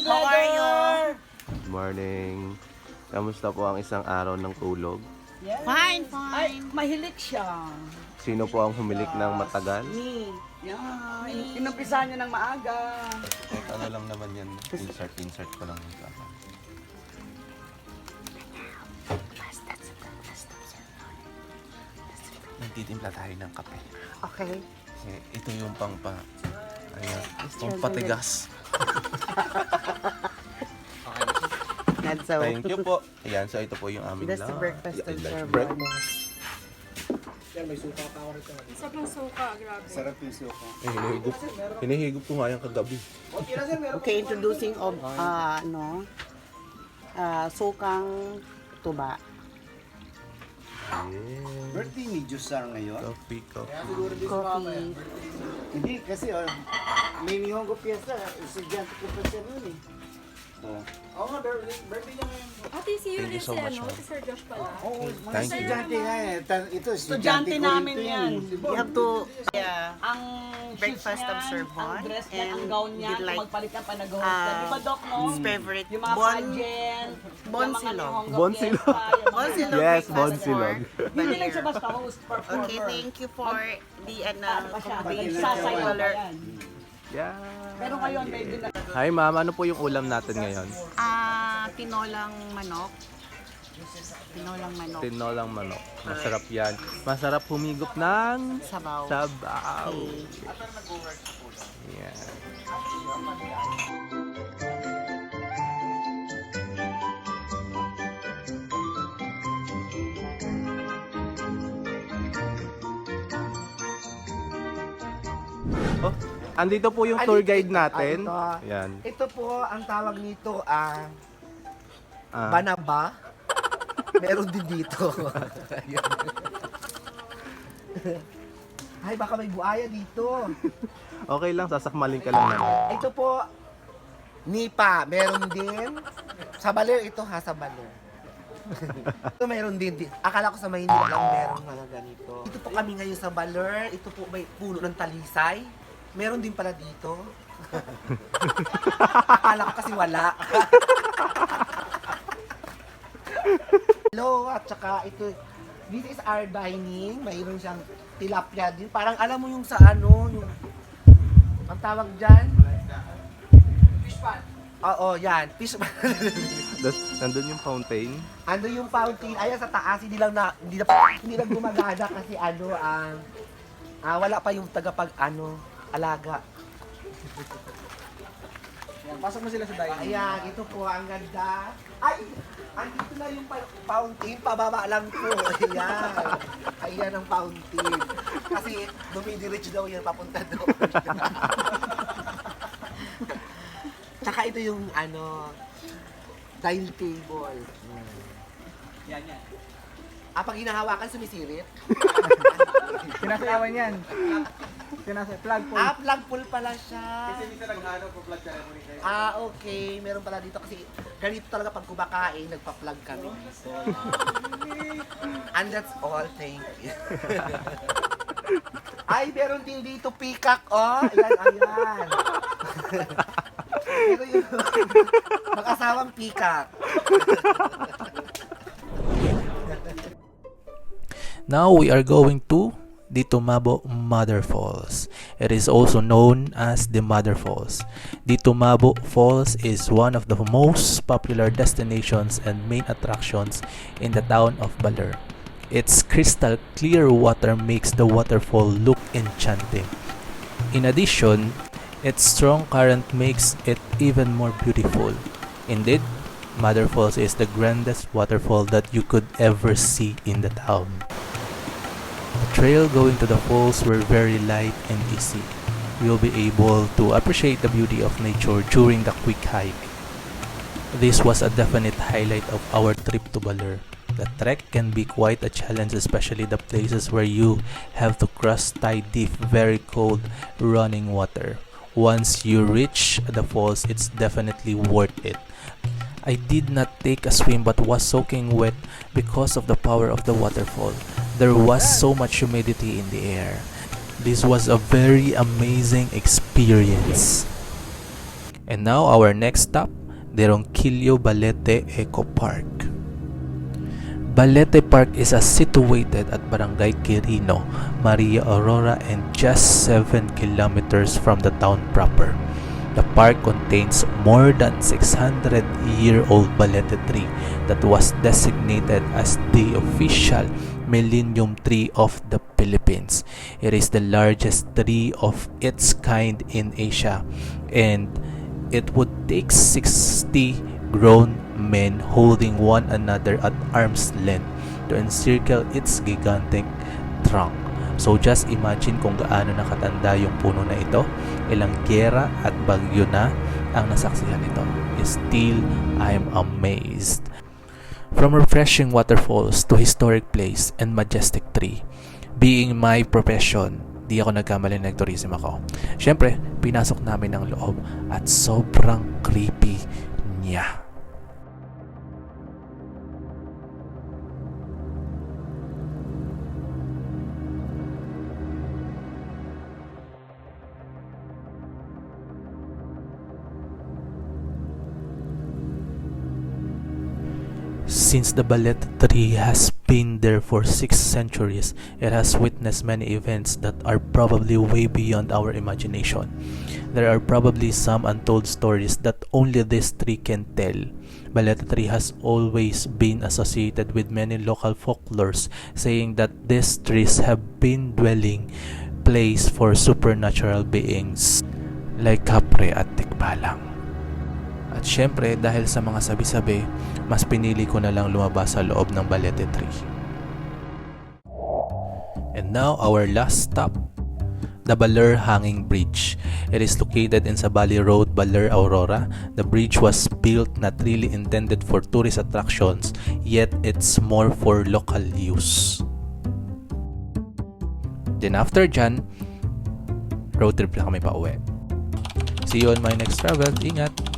How are you? Good morning. Kamusta po ang isang araw ng tulog? Yes. Fine, Ay, fine. mahilig siya. Sino po ang humilik ng matagal? Me. Yan. Inumpisahan niya ng maaga. Ano lang naman yan. Insert ko lang yung kama. Nagtitimpla tayo ng kape. Okay. Kasi ito yung pampatigas. That's so. Thank you po. Ayan, so ito po yung aming That's the breakfast of lunch our break. Yan, may suka pa ako rito. Sarap ng suka, grabe. Sarap yung suka. Hinihigop ko nga yung kagabi. Okay na sir, meron Okay, introducing of sukang tuba. Yeah. birthday ni Jusar ngayon. Coffee. Siguro din sa mama yan. Coffee. Hindi, kasi may Nihongo Fiesta. Estudyante ko pa siya noon eh. Oo nga, birthday niya ngayon. Ate, si Thank you Yuri, so si much, ano, ma'am. si Sir Josh pala. Oo, mga Thank you. estudyante nga eh. Ito, Estudyante ko namin rin yan. You have to, ang shoes breakfast of niyan, Sir ang Von, dress niya, ang and gown niya, you'd like, magpalit ng panag-host. Di ba, Doc, no? his favorite, Yung mga pageant, Bon yung mga Silog. Nihongo Bon Fiesta, Silog. yung mga Bon Silog Yes, breakfast Bon for Silog. Hindi lang siya Baler. basta host, performer. Okay, thank you for the Ano pa siya? accommodation Nagsasayaw pa Baler. yan. Yeah. Pero ngayon, baby na. Hi ma'am, ano po yung ulam natin ngayon? Tinolang manok. Tinolang manok. Tinolang manok. Masarap yan. Masarap humigop ng Sabaw. sabaw. Okay. Yeah. Oh, andito po yung tour guide natin. Yan. Ito po, ang tawag nito, Ah. banaba. Meron din dito. Ayan. Ay, baka may buaya dito. Okay lang, sasakmalin ka lang naman. Ito po, nipa. Meron din. Sa Baler, ito ha, sa Baler. Ito meron din. Akala ko sa Maynila lang meron mga ganito. Ito po kami ngayon sa Baler. Ito po may puno ng talisay. Meron din pala dito. Akala ko kasi wala. Hello, at saka ito, this is our dining. Mayroon siyang tilapia din. Parang alam mo yung sa ano, yung, ang tawag dyan? Fish pan. Oo, yan. Fish pan. Nandun yung fountain. Ano yung fountain? Ayan sa taas, hindi lang gumagana kasi ano, wala pa yung alaga. Yan, pasok mo sila sa dining. Ayan, ito po, ang ganda. Ay! Andito na yung fountain, pababa lang po. Ayan. Ayan ang fountain. Kasi dumidiretso daw yan, papunta doon. Tsaka ito yung dining table. Yan. Pag hinahawakan, sumisirit. Sinasayawan yan. Plug po. Plug pull pala siya. Kasi minsan naghano po plug ceremony kayo. Okay. Meron pala dito kasi ganito talaga pag kumakain, nagpa-plug kami dito. And that's all. Thank you. Ay, meron din dito peacock, oh. Ayan. Pero yung mag-asawang peacock. Now we are going to Ditumabo Mother Falls. It is also known as the Mother Falls. Ditumabo Falls is one of the most popular destinations and main attractions in the town of Baler. Its crystal clear water makes the waterfall look enchanting. In addition, its strong current makes it even more beautiful. Indeed, Mother Falls is the grandest waterfall that you could ever see in the town. The trail going to the falls were very light and easy. You'll be able to appreciate the beauty of nature during the quick hike. This was a definite highlight of our trip to Baler. The trek can be quite a challenge, especially the places where you have to cross thigh-deep, very cold running water. Once you reach the falls, it's definitely worth it. I did not take a swim but was soaking wet because of the power of the waterfall. There was so much humidity in the air. This was a very amazing experience. And now our next stop, Ronquillo Balete Eco Park. Balete Park is situated at Barangay Quirino, Maria Aurora, and just 7 kilometers from the town proper. The park contains more than 600-year-old Balete tree that was designated as the official Millennium Tree of the Philippines. It is the largest tree of its kind in Asia, and it would take 60 grown men holding one another at arm's length to encircle its gigantic trunk. So just imagine kung gaano nakatanda yung puno na ito, ilang giyera at bagyo na ang nasaksihan nito. Still, I'm amazed. From refreshing waterfalls to historic place and majestic tree, being my profession, di ako nagkamali, nag-tourism ako. Siyempre, pinasok namin ang loob at sobrang creepy niya. Since the Balete tree has been there for 6 centuries, it has witnessed many events that are probably way beyond our imagination. There are probably some untold stories that only this tree can tell. Balete tree has always been associated with many local folklores, saying that these trees have been dwelling place for supernatural beings like kapre at tikbalang. At syempre, dahil sa mga sabi-sabi, mas pinili ko na lang lumabas sa loob ng Balete tree. And now, our last stop, the Baler Hanging Bridge. It is located in Sabali Road, Baler, Aurora. The bridge was built not really intended for tourist attractions, yet it's more for local use. Then after dyan, road trip lang kami pa uwi. See you on my next travel. Ingat!